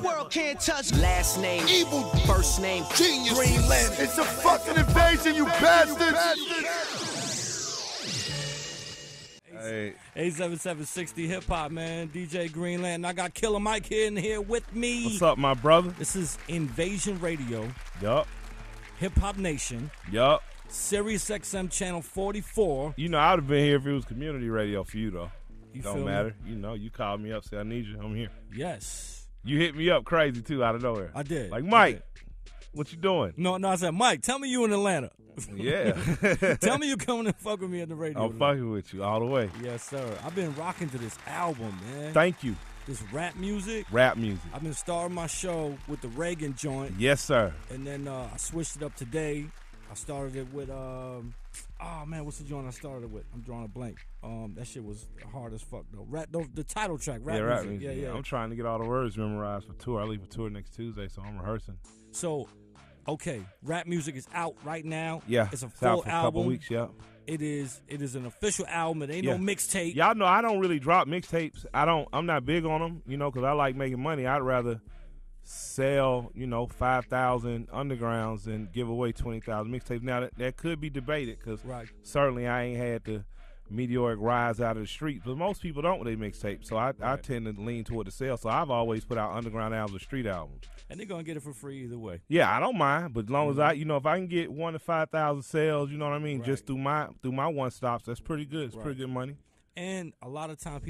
world can't touch. Last name, evil. First name, genius. Green Lantern. It's a fucking invasion, you bastards. Hey. 877-60 Hip Hop, man. DJ Green Lantern. I got Killer Mike in here with me. What's up, my brother? This is Invasion Radio. Yup. Hip Hop Nation. Yup. Sirius XM Channel 44. You know, I would have been here if it was community radio for you, though. You Don't feel matter. Me? You know, you called me up, said, I need you. I'm here. Yes. You hit me up crazy, too, out of nowhere. I did. Like, Mike, what you doing? No, I said, Mike, tell me you in Atlanta. Yeah. Tell me you coming and fuck with me on the radio. I'm fucking with you all the way. Yes, sir. I've been rocking to this album, man. Thank you. This rap music. Rap music. I've been starting my show with the Reagan joint. Yes, sir. And then I switched it up today. I started it with, oh man, what's the joint I started it with? I'm drawing a blank. That shit was hard as fuck, though. The title track, rap music. Yeah. I'm trying to get all the words memorized for tour. I leave for tour next Tuesday, so I'm rehearsing. So, okay, rap music is out right now. Yeah. It's a out full for album. A couple weeks, yeah. It is an official album. It ain't no mixtape. Y'all know I don't really drop mixtapes. I'm not big on them, you know, because I like making money. I'd rather sell, 5,000 undergrounds and give away 20,000 mixtapes. Now, that could be debated because certainly I ain't had the meteoric rise out of the street, but most people don't with their mixtapes, so I tend to lean toward the sale. So I've always put out underground albums or street albums. And they're going to get it for free either way. Yeah, I don't mind, but as long as if I can get 1,000 to 5,000 sales, you know what I mean, just through my one stops, that's pretty good. It's pretty good money. And a lot of times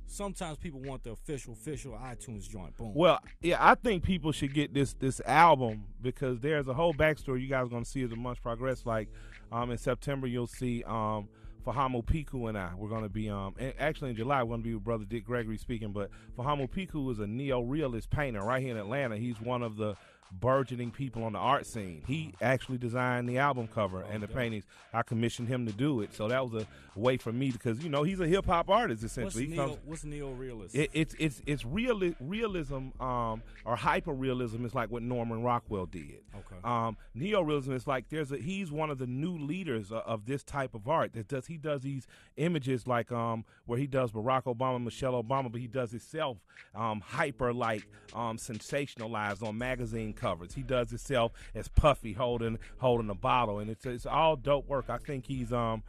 sometimes people want the official iTunes joint. Boom. Well, yeah, I think people should get this album because there's a whole backstory you guys are going to see as the months progress. Like in September, you'll see Fahamu Piku and I. We're going to be, actually in July, we're going to be with Brother Dick Gregory speaking, but Fahamu Piku is a neo-realist painter right here in Atlanta. He's one of the burgeoning people on the art scene. He actually designed the album cover and the paintings. I commissioned him to do it, so that was a way for me because he's a hip hop artist essentially. What's neo-realist? It's realism or hyper realism is like what Norman Rockwell did. Okay. Neo-realism is like he's one of the new leaders of this type of art. He does these images like where he does Barack Obama, Michelle Obama, but he does himself hyper sensationalized on magazine covers. He does himself as Puffy holding a bottle, and it's all dope work. I think he's a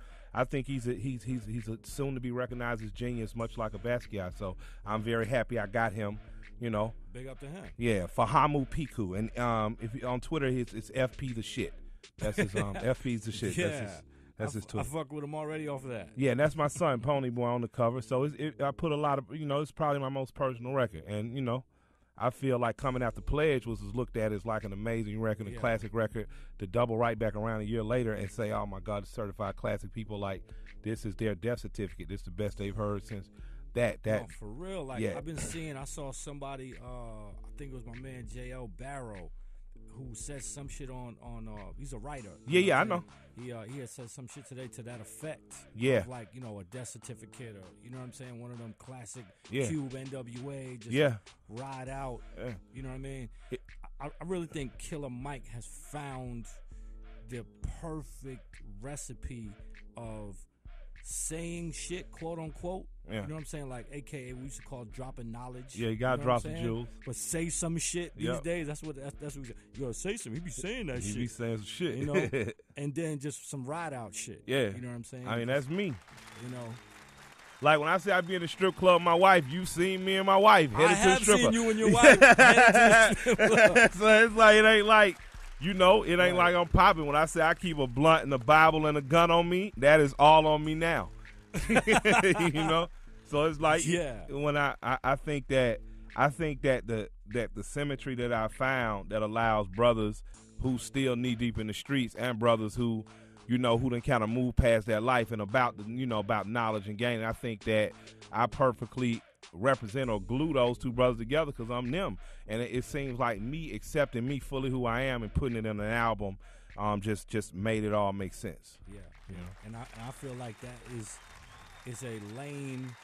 soon to be recognized as genius, much like a Basquiat. So I'm very happy I got him. Big up to him. Yeah, Fahamu Piku, and if on Twitter it's FP the shit. That's his FP's the shit. Yeah. That's his Twitter. I fuck with him already off of that. Yeah, and that's my son Pony Boy on the cover. So I put a lot of it's probably my most personal record, and I feel like Coming After Pledge was looked at as like an amazing record, a classic record, to double right back around a year later and say, oh, my God, it's certified classic. People like, this is their death certificate. This is the best they've heard since that. No, for real. I've been seeing, I saw somebody, I think it was my man J.L. Barrow, who said some shit on he's a writer. Yeah, I know. He had said some shit today to that effect. Yeah. Of a death certificate or, you know what I'm saying, one of them classic Cube NWA, just ride out. Yeah. You know what I mean? I really think Killer Mike has found the perfect recipe of saying shit, quote unquote. Yeah. You know what I'm saying? Like, AKA, we used to call dropping knowledge. Yeah, you gotta drop some jewels. But say some shit these days. That's what you gotta say some. He be saying that shit. He be saying some shit. And then just some ride out shit. Yeah. You know what I'm saying? I mean, that's me. Like when I say I be in the strip club with my wife, you seen me and my wife headed I to the have stripper. seen you and your wife headed to the strip club. So it's like, it ain't like, it ain't like I'm popping. When I say I keep a blunt and a Bible and a gun on me, that is all on me now. So it's like when I think that the symmetry that I found that allows brothers who still knee deep in the streets and brothers who who done kind of move past that life and about knowledge and gaining. I think that I perfectly represent or glue those two brothers together because I'm them, and it seems like me accepting me fully who I am and putting it in an album just made it all make sense. Yeah. And I feel like that is a lane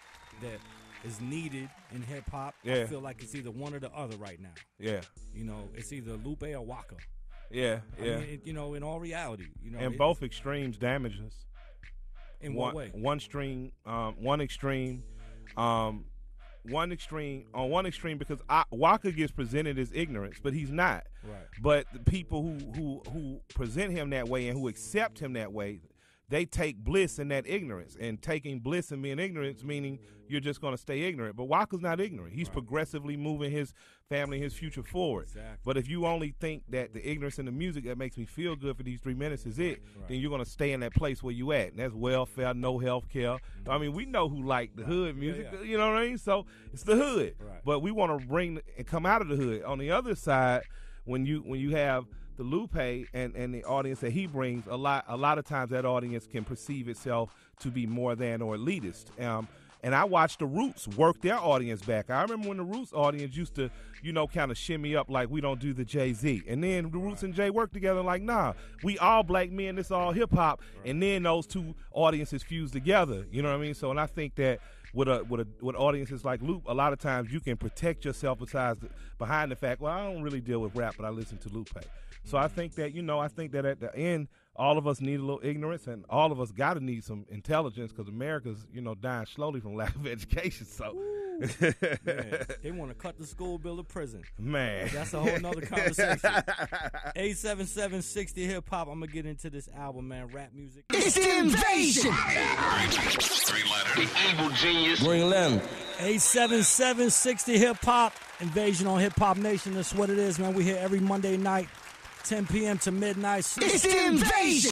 that is needed in hip hop. I feel like it's either one or the other right now. Yeah. It's either Lupe or Waka. Yeah. I mean, in all reality, and both extremes damage us. In what way? One extreme one extreme because Waka gets presented as ignorance, but he's not. Right. But the people who present him that way and who accept him that way, they take bliss in that ignorance, and taking bliss in being ignorant, meaning you're just going to stay ignorant. But Waka's not ignorant. He's progressively moving his family, his future forward. Exactly. But if you only think that the ignorance in the music that makes me feel good for these 3 minutes is it, then you're going to stay in that place where you at. And that's welfare, no health care. I mean, we know who like the hood music, you know what I mean? So it's the hood. Right. But we want to bring and come out of the hood. On the other side, when you have the Lupe and the audience that he brings, a lot of times that audience can perceive itself to be more than or elitist. And I watched the Roots work their audience back. I remember when the Roots audience used to, kind of shimmy up like we don't do the Jay-Z. And then the Roots and Jay worked together like, nah, we all black men, this all hip-hop. And then those two audiences fuse together, you know what I mean? So, and I think that with audiences like Lupe, a lot of times you can protect yourself behind the fact, well, I don't really deal with rap, but I listen to Lupe. So I think that, at the end, all of us need a little ignorance, and all of us got to need some intelligence, because America's, dying slowly from lack of education. So man, they want to cut the school bill of prison. Man. That's a whole nother conversation. 877-60 hip-hop. I'm going to get into this album, man. Rap music. It's the invasion. 3 letters. The evil genius. Bring them. 877-60 hip-hop. Invasion on Hip Hop Nation. That's what it is, man. We here every Monday night, 10 p.m. to midnight. It's the invasion.